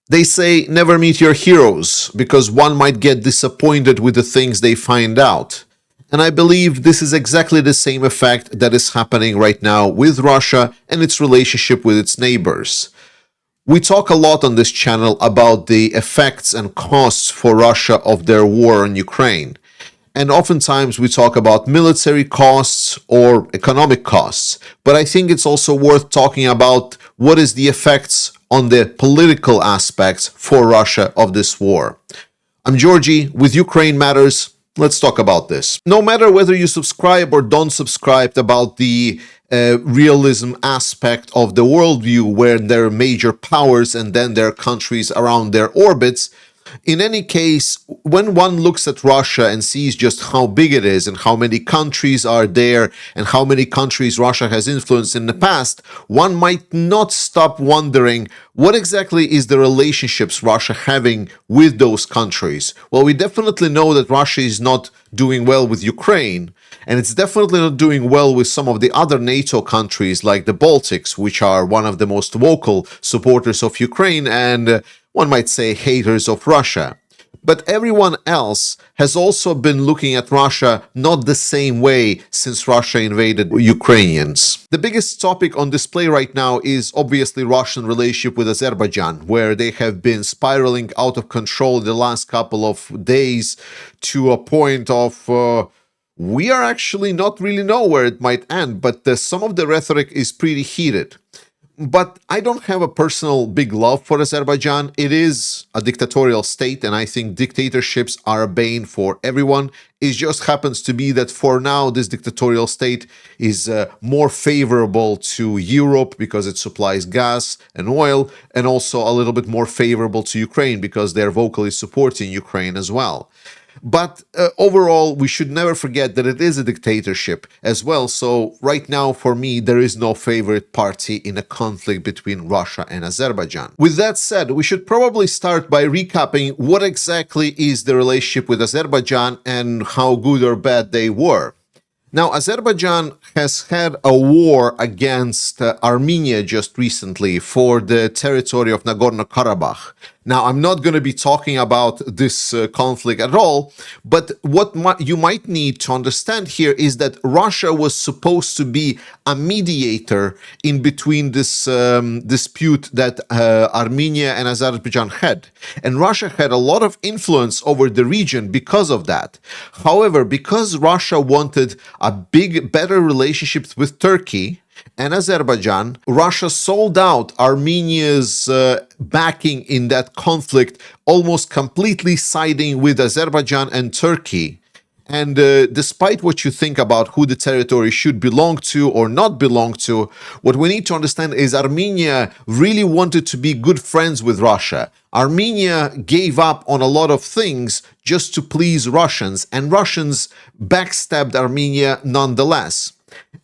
They say never meet your heroes because one might get disappointed with the things they find out. And I believe this is exactly the same effect that is happening right now with Russia and its relationship with its neighbors. We talk a lot on this channel about the effects and costs for Russia of their war on Ukraine. And oftentimes we talk about military costs or economic costs. But I think it's also worth talking about what is the effects on the political aspects for Russia of this war. I'm Georgie with Ukraine Matters. Let's talk about this. No matter whether you subscribe or don't subscribe about the realism aspect of the worldview where there are major powers and then there are countries around their orbits, in any case, when one looks at Russia and sees just how big it is and how many countries are there and how many countries Russia has influenced in the past, one might not stop wondering what exactly is the relationships Russia having with those countries. Well, we definitely know that Russia is not doing well with Ukraine, and it's definitely not doing well with some of the other NATO countries like the Baltics, which are one of the most vocal supporters of Ukraine and one might say haters of Russia. But everyone else has also been looking at Russia not the same way since Russia invaded Ukrainians. The biggest topic on display right now is obviously Russian relationship with Azerbaijan, where they have been spiraling out of control the last couple of days to a point of we are actually not really know where it might end, but some of the rhetoric is pretty heated. But I don't have a personal big love for Azerbaijan. It is a dictatorial state, and I think dictatorships are a bane for everyone. It just happens to be that for now, this dictatorial state is more favorable to Europe because it supplies gas and oil, and also a little bit more favorable to Ukraine because they're vocally supporting Ukraine as well. But overall, we should never forget that it is a dictatorship as well. So right now, for me, there is no favorite party in a conflict between Russia and Azerbaijan. With that said, we should probably start by recapping what exactly is the relationship with Azerbaijan and how good or bad they were. Now, Azerbaijan has had a war against Armenia just recently for the territory of Nagorno-Karabakh. Now, I'm not going to be talking about this conflict at all, but what you might need to understand here is that Russia was supposed to be a mediator in between this dispute that Armenia and Azerbaijan had. And Russia had a lot of influence over the region because of that. However, because Russia wanted a better relationships with Turkey and Azerbaijan, Russia sold out Armenia's backing in that conflict, almost completely siding with Azerbaijan and Turkey. And despite what you think about who the territory should belong to or not belong to, what we need to understand is Armenia really wanted to be good friends with Russia. Armenia gave up on a lot of things just to please Russians, and Russians backstabbed Armenia nonetheless.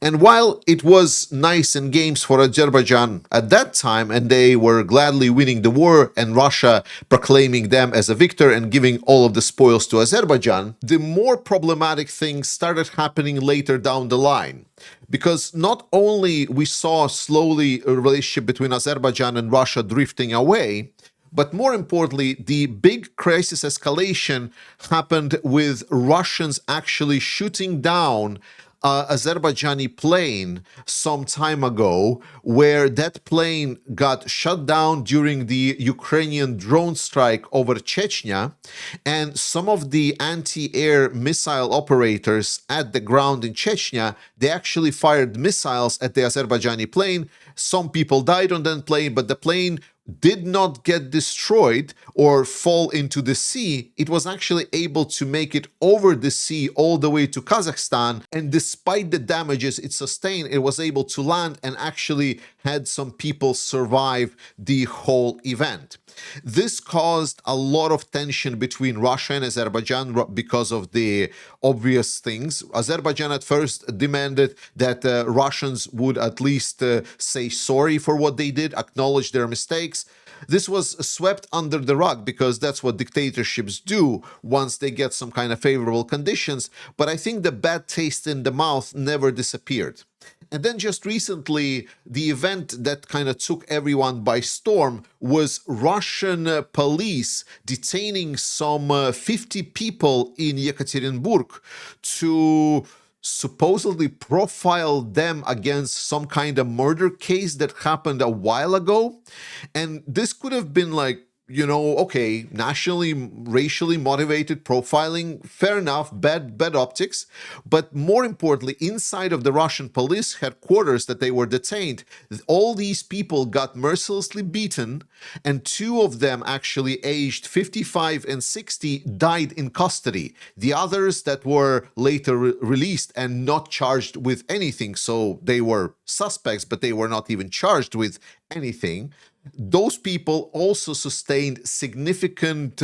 And while it was nice in games for Azerbaijan at that time, and they were gladly winning the war and Russia proclaiming them as a victor and giving all of the spoils to Azerbaijan, the more problematic things started happening later down the line. Because not only we saw slowly a relationship between Azerbaijan and Russia drifting away, but more importantly, the big crisis escalation happened with Russians actually shooting down Azerbaijani plane some time ago, where that plane got shut down during the Ukrainian drone strike over Chechnya, and some of the anti-air missile operators at the ground in Chechnya, they actually fired missiles at the Azerbaijani plane. Some people died on that plane, but the plane did not get destroyed or fall into the sea. It was actually able to make it over the sea all the way to Kazakhstan, and despite the damages it sustained, it was able to land and actually had some people survive the whole event. This caused a lot of tension between Russia and Azerbaijan because of the obvious things. Azerbaijan at first demanded that Russians would at least say sorry for what they did, acknowledge their mistakes. This was swept under the rug because that's what dictatorships do once they get some kind of favorable conditions. But I think the bad taste in the mouth never disappeared. And then just recently, the event that kind of took everyone by storm was Russian police detaining some 50 people in Yekaterinburg to supposedly profile them against some kind of murder case that happened a while ago. And this could have been like, okay, nationally, racially motivated profiling, fair enough, bad optics. But more importantly, inside of the Russian police headquarters that they were detained, all these people got mercilessly beaten, and two of them, actually aged 55 and 60, died in custody. The others that were later released and not charged with anything, so they were suspects, but they were not even charged with anything. Those people also sustained significant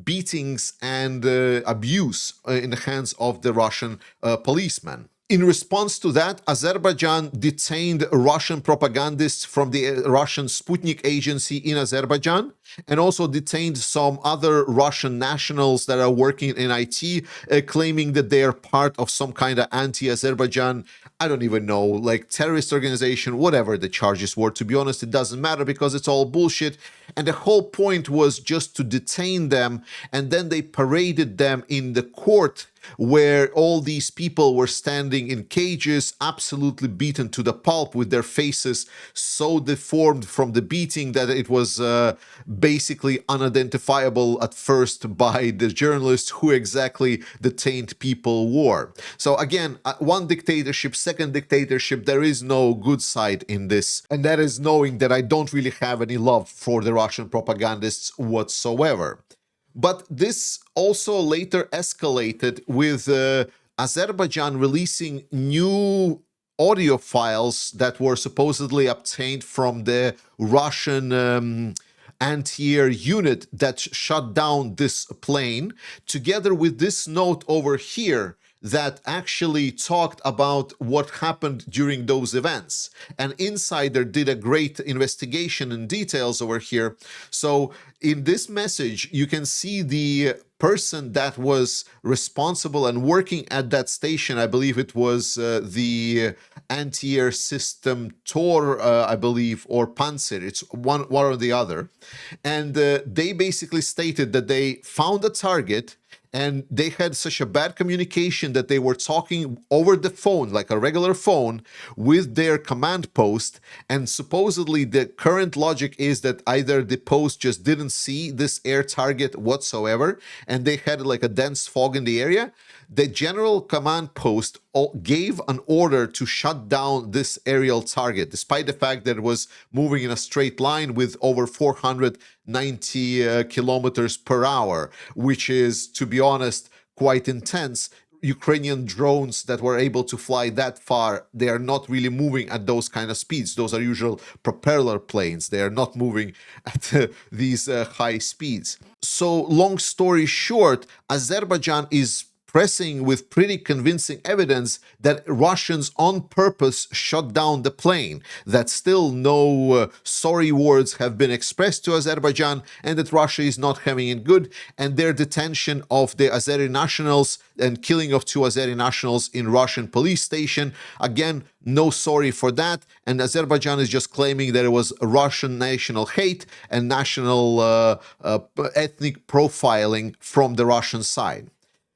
beatings and abuse in the hands of the Russian policemen. In response to that, Azerbaijan detained Russian propagandists from the Russian Sputnik agency in Azerbaijan, and also detained some other Russian nationals that are working in IT, claiming that they are part of some kind of anti-Azerbaijan, I don't even know, like terrorist organization, whatever the charges were. To be honest, it doesn't matter because it's all bullshit. And the whole point was just to detain them, and then they paraded them in the court where all these people were standing in cages, absolutely beaten to the pulp, with their faces so deformed from the beating that it was basically unidentifiable at first by the journalists who exactly detained people were. So again, one dictatorship, second dictatorship, there is no good side in this. And that is knowing that I don't really have any love for the Russian propagandists whatsoever. But this also later escalated with Azerbaijan releasing new audio files that were supposedly obtained from the Russian anti-air unit that shut down this plane, together with this note over here that actually talked about what happened during those events. An insider did a great investigation in details over here. So in this message, you can see the person that was responsible and working at that station. I believe it was the anti-air system Tor, I believe, or Panzer. It's one or the other. And they basically stated that they found a target, and they had such a bad communication that they were talking over the phone, like a regular phone, with their command post. And supposedly the current logic is that either the post just didn't see this air target whatsoever, and they had like a dense fog in the area. The general command post gave an order to shut down this aerial target, despite the fact that it was moving in a straight line with over 490 kilometers per hour, which is, to be honest, quite intense. Ukrainian drones that were able to fly that far, they are not really moving at those kind of speeds. Those are usual propeller planes. They are not moving at these high speeds. So long story short, Azerbaijan is pressing with pretty convincing evidence that Russians on purpose shut down the plane, that still no sorry words have been expressed to Azerbaijan, and that Russia is not having it good, and their detention of the Azeri nationals and killing of two Azeri nationals in Russian police station, again, no sorry for that, and Azerbaijan is just claiming that it was Russian national hate and national ethnic profiling from the Russian side.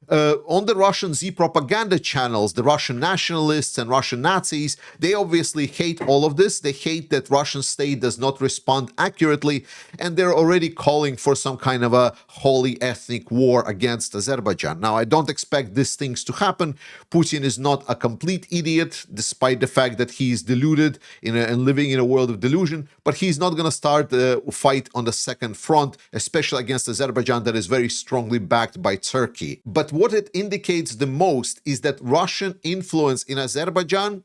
On the Russian Z propaganda channels, the Russian nationalists and Russian Nazis, they obviously hate all of this. They hate that Russian state does not respond accurately, and they're already calling for some kind of a holy ethnic war against Azerbaijan. Now, I don't expect these things to happen. Putin is not a complete idiot, despite the fact that he is deluded and living in a world of delusion, but he's not going to start a fight on the second front, especially against Azerbaijan that is very strongly backed by Turkey. But what it indicates the most is that Russian influence in Azerbaijan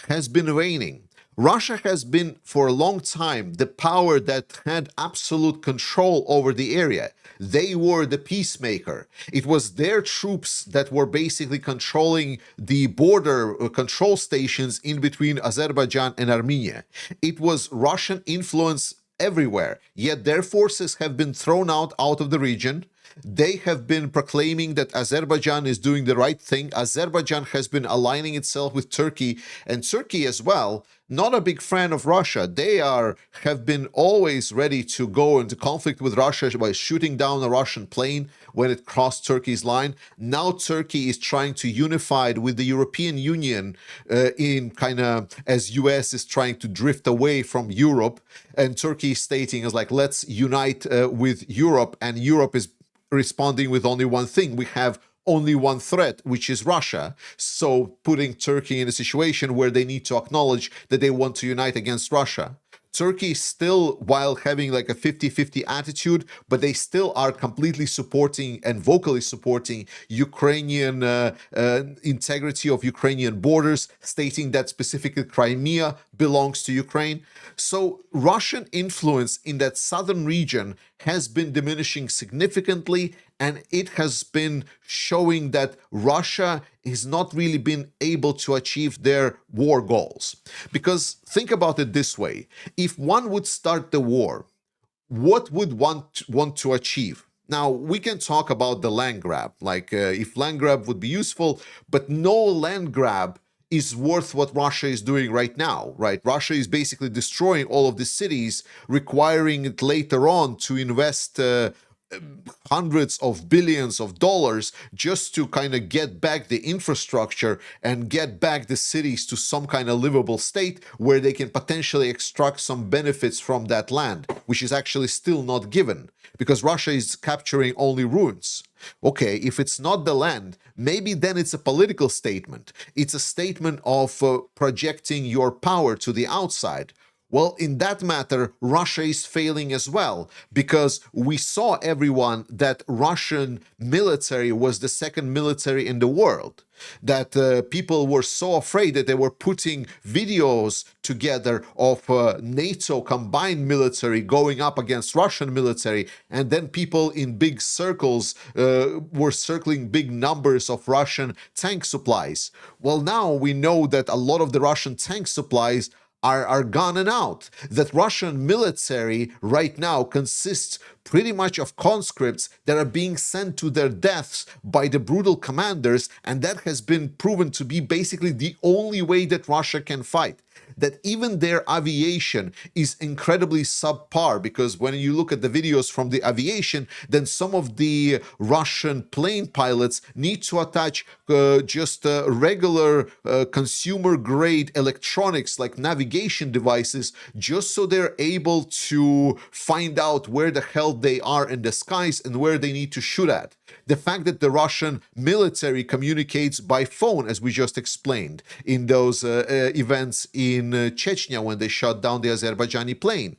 has been waning. Russia has been for a long time the power that had absolute control over the area. They were the peacemaker. It was their troops that were basically controlling the border control stations in between Azerbaijan and Armenia. It was Russian influence everywhere. Yet their forces have been thrown out of the region. They have been proclaiming that Azerbaijan is doing the right thing. Azerbaijan has been aligning itself with Turkey, and Turkey as well, not a big fan of Russia. They have been always ready to go into conflict with Russia by shooting down a Russian plane when it crossed Turkey's line. Now Turkey is trying to unify with the European Union in kind of as US is trying to drift away from Europe, and Turkey is stating is like, let's unite with Europe, and Europe is responding with only one thing. We have only one threat, which is Russia. So putting Turkey in a situation where they need to acknowledge that they want to unite against Russia. Turkey still, while having like a 50-50 attitude, but they still are completely supporting and vocally supporting Ukrainian integrity of Ukrainian borders, stating that specifically Crimea belongs to Ukraine. So Russian influence in that southern region has been diminishing significantly, and it has been showing that Russia has not really been able to achieve their war goals. Because think about it this way, if one would start the war, what would one want to achieve? Now, we can talk about the land grab, like if land grab would be useful, but no land grab is worth what Russia is doing right now, right? Russia is basically destroying all of the cities, requiring it later on to invest hundreds of billions of dollars just to kind of get back the infrastructure and get back the cities to some kind of livable state where they can potentially extract some benefits from that land, which is actually still not given because Russia is capturing only ruins. Okay, if it's not the land, maybe then it's a political statement. It's a statement of projecting your power to the outside. Well, in that matter, Russia is failing as well, because we saw everyone that Russian military was the second military in the world, that people were so afraid that they were putting videos together of NATO combined military going up against Russian military, and then people in big circles were circling big numbers of Russian tank supplies. Well, now we know that a lot of the Russian tank supplies are gone and out. That Russian military right now consists pretty much of conscripts that are being sent to their deaths by the brutal commanders, and that has been proven to be basically the only way that Russia can fight. That even their aviation is incredibly subpar, because when you look at the videos from the aviation, then some of the Russian plane pilots need to attach just regular consumer-grade electronics like navigation devices just so they're able to find out where the hell they are in the skies and where they need to shoot at. The fact that the Russian military communicates by phone, as we just explained, in those events in Chechnya when they shot down the Azerbaijani plane.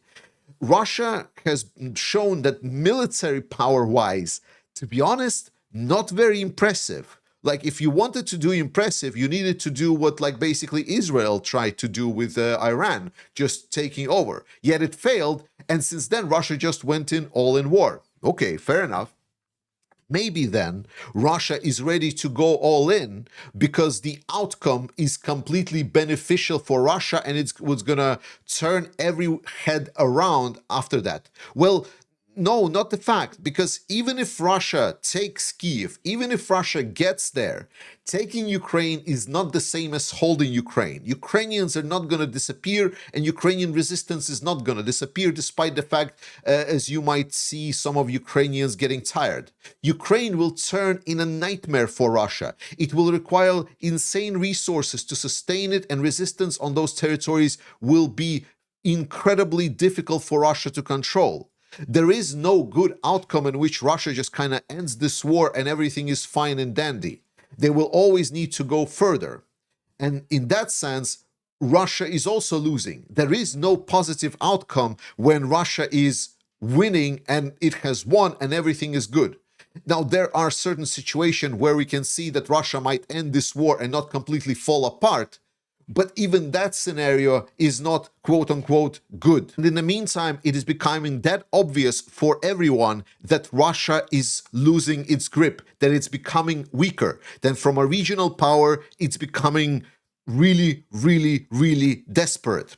Russia has shown that military power-wise, to be honest, not very impressive. Like, if you wanted to do impressive, you needed to do what, like, basically Israel tried to do with Iran, just taking over. Yet it failed, and since then, Russia just went in all in war. Okay, fair enough. Maybe then Russia is ready to go all in because the outcome is completely beneficial for Russia, and it's what's gonna turn every head around after that. Well, no, not the fact, because even if Russia takes Kyiv, even if Russia gets there, taking Ukraine is not the same as holding Ukraine. Ukrainians are not going to disappear, and Ukrainian resistance is not going to disappear, despite the fact, as you might see, some of Ukrainians getting tired. Ukraine will turn in a nightmare for Russia. It will require insane resources to sustain it, and resistance on those territories will be incredibly difficult for Russia to control. There is no good outcome in which Russia just kind of ends this war and everything is fine and dandy. They will always need to go further. And in that sense, Russia is also losing. There is no positive outcome when Russia is winning and it has won and everything is good. Now, there are certain situations where we can see that Russia might end this war and not completely fall apart. But even that scenario is not quote-unquote good. And in the meantime, it is becoming that obvious for everyone that Russia is losing its grip, that it's becoming weaker. Then from a regional power, it's becoming really, really, really desperate.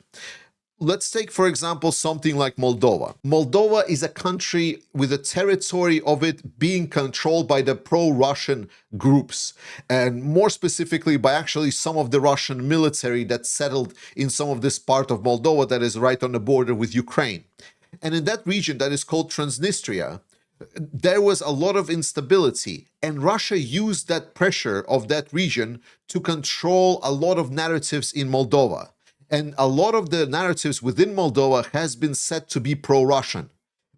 Let's take, for example, something like Moldova. Moldova is a country with a territory of it being controlled by the pro-Russian groups, and more specifically by actually some of the Russian military that settled in some of this part of Moldova that is right on the border with Ukraine. And in that region that is called Transnistria, there was a lot of instability, and Russia used that pressure of that region to control a lot of narratives in Moldova. And a lot of the narratives within Moldova has been said to be pro-Russian.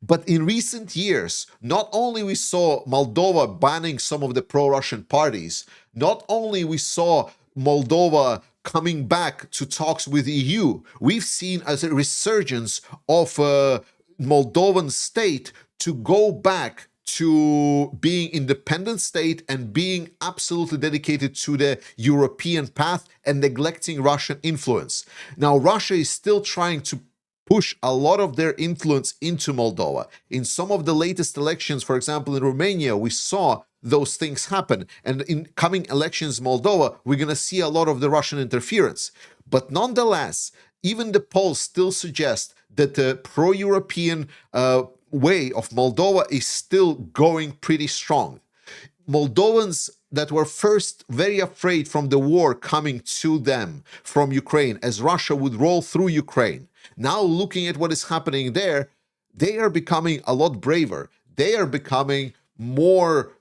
But in recent years, not only we saw Moldova banning some of the pro-Russian parties, not only we saw Moldova coming back to talks with EU, we've seen as a resurgence of Moldovan state to go back to being independent state and being absolutely dedicated to the European path and neglecting Russian influence. Now, Russia is still trying to push a lot of their influence into Moldova. In some of the latest elections, for example, in Romania, we saw those things happen. And in coming elections in Moldova, we're going to see a lot of the Russian interference. But nonetheless, even the polls still suggest that the pro-European way of Moldova is still going pretty strong. Moldovans that were first very afraid from the war coming to them from Ukraine, as Russia would roll through Ukraine, now looking at what is happening there, they are becoming a lot braver. They are becoming more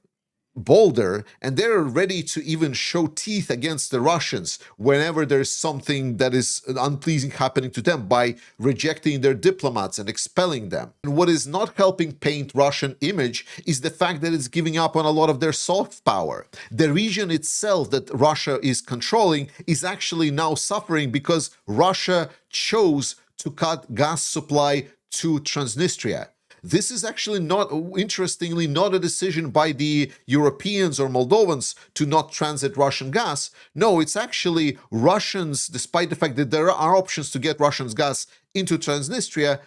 bolder, and they're ready to even show teeth against the Russians whenever there's something that is unpleasing happening to them by rejecting their diplomats and expelling them. And what is not helping paint Russian image is the fact that it's giving up on a lot of their soft power. The region itself that Russia is controlling is actually now suffering because Russia chose to cut gas supply to Transnistria. This is actually not, interestingly, not a decision by the Europeans or Moldovans to not transit Russian gas. No, it's actually Russians, despite the fact that there are options to get Russian gas into Transnistria,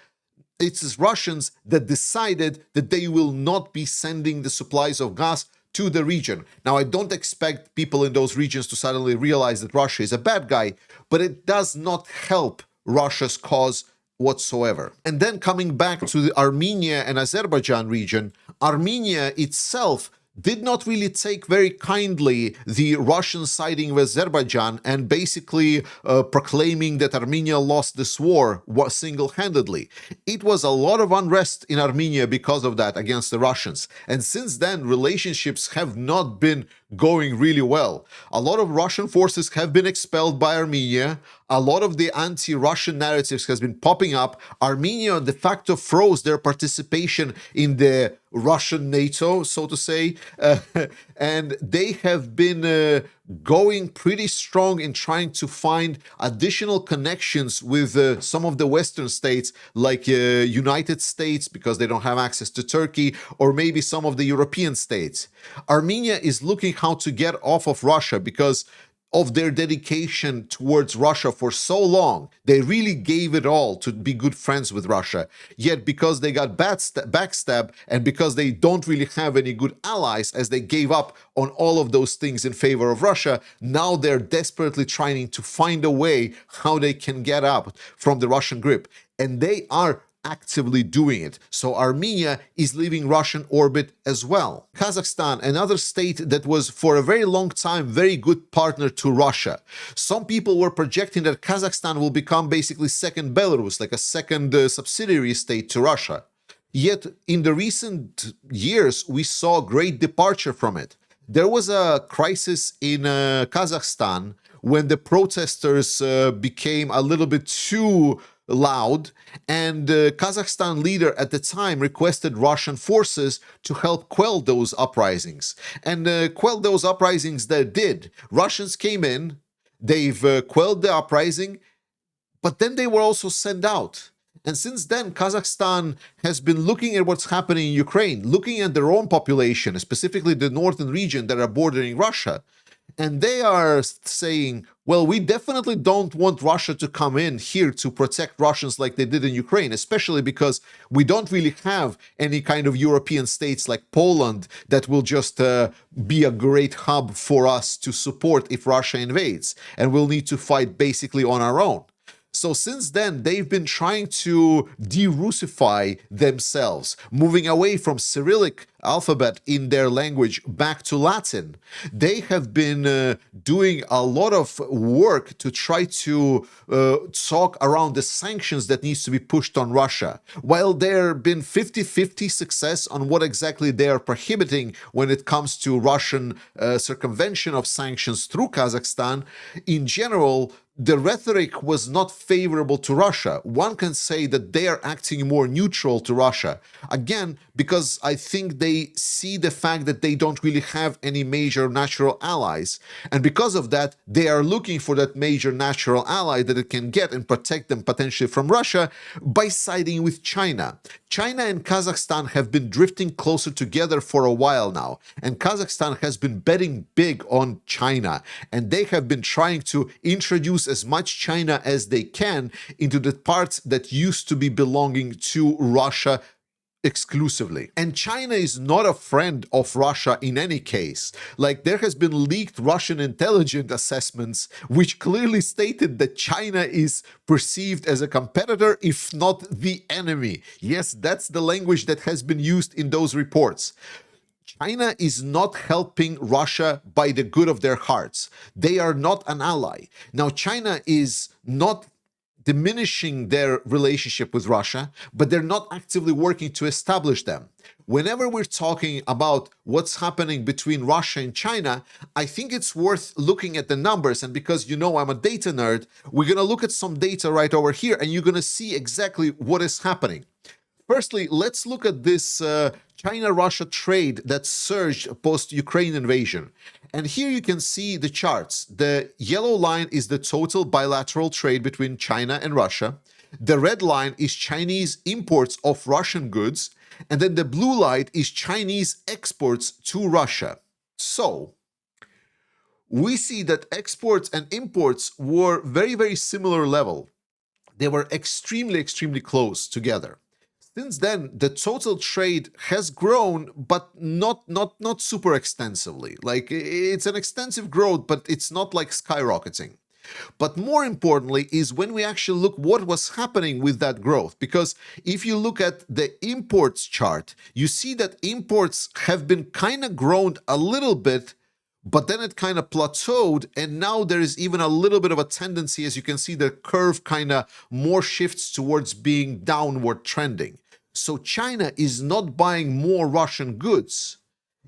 it's Russians that decided that they will not be sending the supplies of gas to the region. Now, I don't expect people in those regions to suddenly realize that Russia is a bad guy, but it does not help Russia's cause whatsoever. And then coming back to the Armenia and Azerbaijan region, Armenia itself did not really take very kindly the Russian siding with Azerbaijan and basically proclaiming that Armenia lost this war single-handedly. It was a lot of unrest in Armenia because of that against the Russians. And since then, relationships have not been going really well. A lot of Russian forces have been expelled by Armenia. A lot of the anti-Russian narratives has been popping up. Armenia de facto froze their participation in the Russian NATO, so to say, and they have been going pretty strong in trying to find additional connections with some of the Western states, like United States, because they don't have access to Turkey, or maybe some of the European states. Armenia is looking how to get off of Russia because of their dedication towards Russia for so long. They really gave it all to be good friends with Russia. Yet because they got backstab and because they don't really have any good allies, as they gave up on all of those things in favor of Russia, now they're desperately trying to find a way how they can get out from the Russian grip. And they are actively doing it. So Armenia is leaving Russian orbit as well. Kazakhstan, another state that was for a very long time very good partner to Russia. Some people were projecting that Kazakhstan will become basically second Belarus, like a second subsidiary state to Russia. Yet in the recent years, we saw great departure from it. There was a crisis in Kazakhstan when the protesters became a little bit too loud, and the Kazakhstan leader at the time requested Russian forces to help quell those uprisings. And quell those uprisings they did. Russians came in, they've quelled the uprising, but then they were also sent out. And since then, Kazakhstan has been looking at what's happening in Ukraine, looking at their own population, specifically the northern region that are bordering Russia. And they are saying, well, we definitely don't want Russia to come in here to protect Russians like they did in Ukraine, especially because we don't really have any kind of European states like Poland that will just be a great hub for us to support if Russia invades. And we'll need to fight basically on our own. So since then, they've been trying to de-Russify themselves, moving away from Cyrillic alphabet in their language back to Latin. They have been doing a lot of work to try to talk around the sanctions that needs to be pushed on Russia. While there have been 50-50 success on what exactly they are prohibiting when it comes to Russian circumvention of sanctions through Kazakhstan, in general, the rhetoric was not favorable to Russia. One can say that they are acting more neutral to Russia. Again, because I think they see the fact that they don't really have any major natural allies. And because of that, they are looking for that major natural ally that it can get and protect them potentially from Russia by siding with China. China and Kazakhstan have been drifting closer together for a while now, and Kazakhstan has been betting big on China, and they have been trying to introduce as much China as they can into the parts that used to be belonging to Russia exclusively. And China is not a friend of Russia in any case. Like, there has been leaked Russian intelligence assessments which clearly stated that China is perceived as a competitor, if not the enemy. Yes, that's the language that has been used in those reports. China is not helping Russia by the good of their hearts. They are not an ally. Now, China is not diminishing their relationship with Russia, but they're not actively working to establish them. Whenever we're talking about what's happening between Russia and China, I think it's worth looking at the numbers. And because you know I'm a data nerd, we're going to look at some data right over here, and you're going to see exactly what is happening. Firstly, let's look at this China-Russia trade that surged post-Ukraine invasion. And here you can see the charts. The yellow line is the total bilateral trade between China and Russia. The red line is Chinese imports of Russian goods. And then the blue line is Chinese exports to Russia. So we see that exports and imports were very, very similar level. They were extremely, extremely close together. Since then, the total trade has grown, but not super extensively. Like, it's an extensive growth, but it's not like skyrocketing. But more importantly is when we actually look what was happening with that growth. Because if you look at the imports chart, you see that imports have been kind of grown a little bit, but then it kind of plateaued, and now there is even a little bit of a tendency, as you can see, the curve kind of more shifts towards being downward trending. So China is not buying more Russian goods,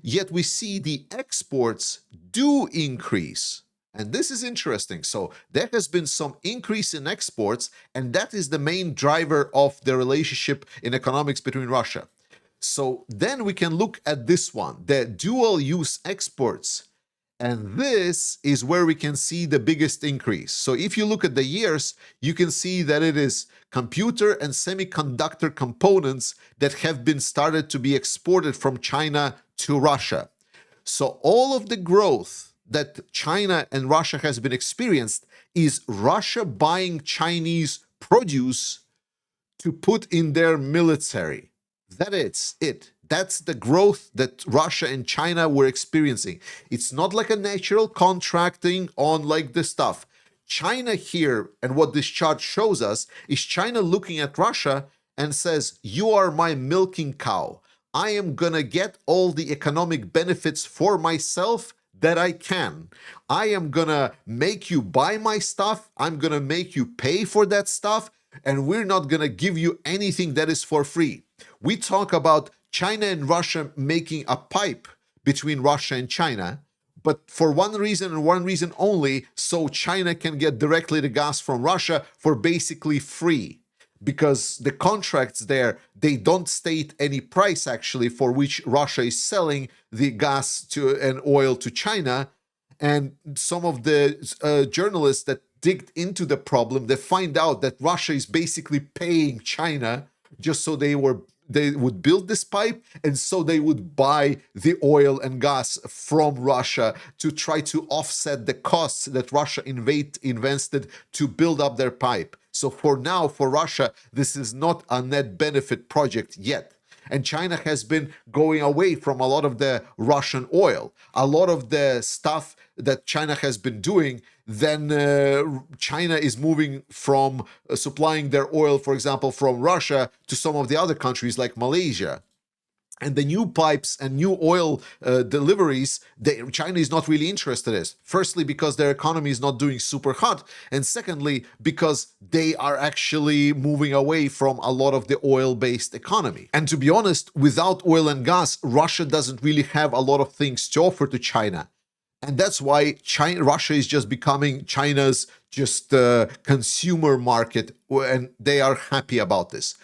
yet we see the exports do increase. And this is interesting. So there has been some increase in exports, and that is the main driver of the relationship in economics between Russia. So then we can look at this one, the dual-use exports. And this is where we can see the biggest increase. So if you look at the years, you can see that it is computer and semiconductor components that have been started to be exported from China to Russia. So all of the growth that China and Russia has been experienced is Russia buying Chinese produce to put in their military. That is it. That's the growth that Russia and China were experiencing. It's not like a natural contracting on like this stuff. China here, and what this chart shows us, is China looking at Russia and says, you are my milking cow. I am gonna get all the economic benefits for myself that I can. I am gonna make you buy my stuff. I'm gonna make you pay for that stuff. And we're not gonna give you anything that is for free. We talk about China and Russia making a pipe between Russia and China, but for one reason and one reason only, so China can get directly the gas from Russia for basically free. Because the contracts there, they don't state any price actually for which Russia is selling the gas to and oil to China. And some of the journalists that digged into the problem, they find out that Russia is basically paying China just so they would build this pipe, and so they would buy the oil and gas from Russia to try to offset the costs that Russia invested to build up their pipe. So for now, for Russia, this is not a net benefit project yet. And China has been going away from a lot of the Russian oil. A lot of the stuff that China has been doing, then China is moving from supplying their oil, for example, from Russia to some of the other countries like Malaysia. And the new pipes and new oil deliveries, China is not really interested in. Firstly, because their economy is not doing super hot. And secondly, because they are actually moving away from a lot of the oil-based economy. And to be honest, without oil and gas, Russia doesn't really have a lot of things to offer to China. And that's why Russia is just becoming China's consumer market, and they are happy about this.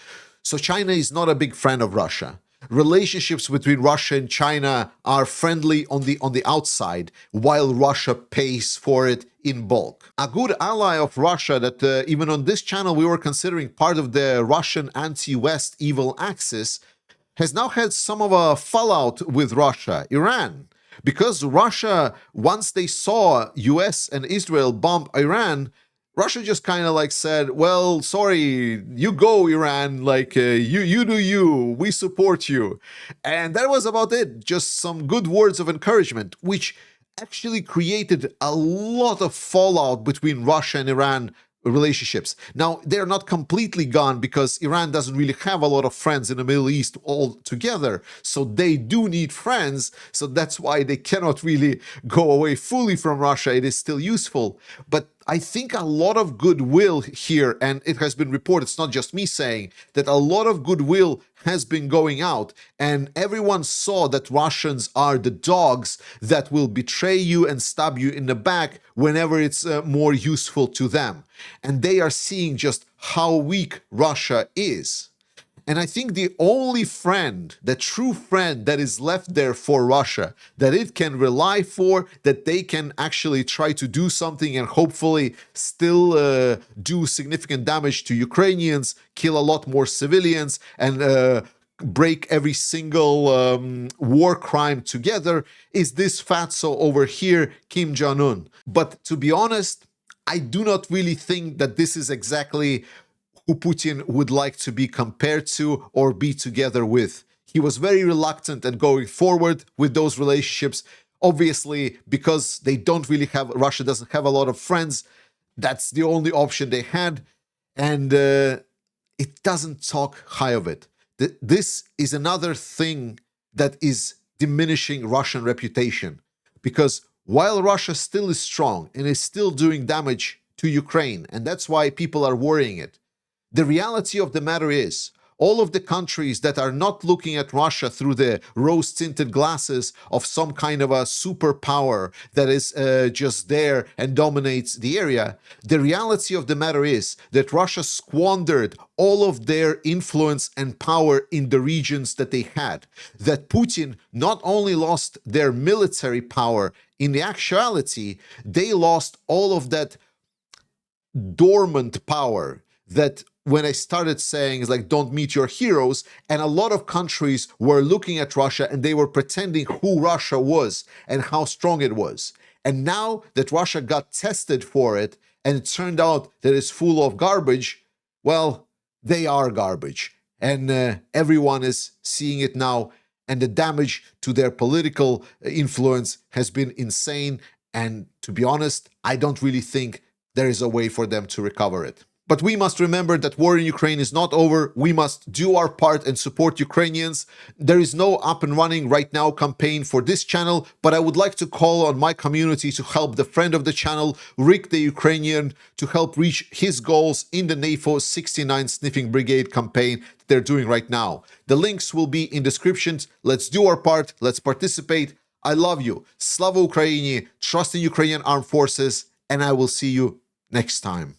So China is not a big friend of Russia. Relationships between Russia and China are friendly on the outside, while Russia pays for it in bulk. A good ally of Russia that even on this channel we were considering part of the Russian anti-West evil axis has now had some of a fallout with Russia, Iran. Because Russia, once they saw US and Israel bomb Iran, Russia just kind of like said, well, sorry, you go, Iran, like you do you, we support you. And that was about it, just some good words of encouragement, which actually created a lot of fallout between Russia and Iran relationships. Now, they're not completely gone because Iran doesn't really have a lot of friends in the Middle East altogether. So they do need friends. So that's why they cannot really go away fully from Russia. It is still useful. But I think a lot of goodwill here, and it has been reported, it's not just me saying, that a lot of goodwill has been going out, and everyone saw that Russians are the dogs that will betray you and stab you in the back whenever it's more useful to them. And they are seeing just how weak Russia is. And I think the only friend, the true friend that is left there for Russia, that it can rely for, that they can actually try to do something and hopefully still do significant damage to Ukrainians, kill a lot more civilians, and break every single war crime together, is this fatso over here, Kim Jong-un. But to be honest, I do not really think that this is exactly who Putin would like to be compared to or be together with. He was very reluctant at going forward with those relationships, obviously because they don't really have, Russia doesn't have a lot of friends. That's the only option they had, and it doesn't talk high of it. This is another thing that is diminishing Russian reputation, because while Russia still is strong and is still doing damage to Ukraine, and that's why people are worrying it, the reality of the matter is, all of the countries that are not looking at Russia through the rose-tinted glasses of some kind of a superpower that is just there and dominates the area, the reality of the matter is that Russia squandered all of their influence and power in the regions that they had. That Putin not only lost their military power, in the actuality, they lost all of that dormant power that when I started saying is like, don't meet your heroes, and a lot of countries were looking at Russia and they were pretending who Russia was and how strong it was. And now that Russia got tested for it and it turned out that it's full of garbage, well, they are garbage. And everyone is seeing it now, and the damage to their political influence has been insane. And to be honest, I don't really think there is a way for them to recover it. But we must remember that war in Ukraine is not over. We must do our part and support Ukrainians. There is no up and running right now campaign for this channel, but I would like to call on my community to help the friend of the channel, Rick the Ukrainian, to help reach his goals in the NAFO 69 Sniffing Brigade campaign that they're doing right now. The links will be in descriptions. Let's do our part. Let's participate. I love you. Slava Ukraini, trust in Ukrainian armed forces, and I will see you next time.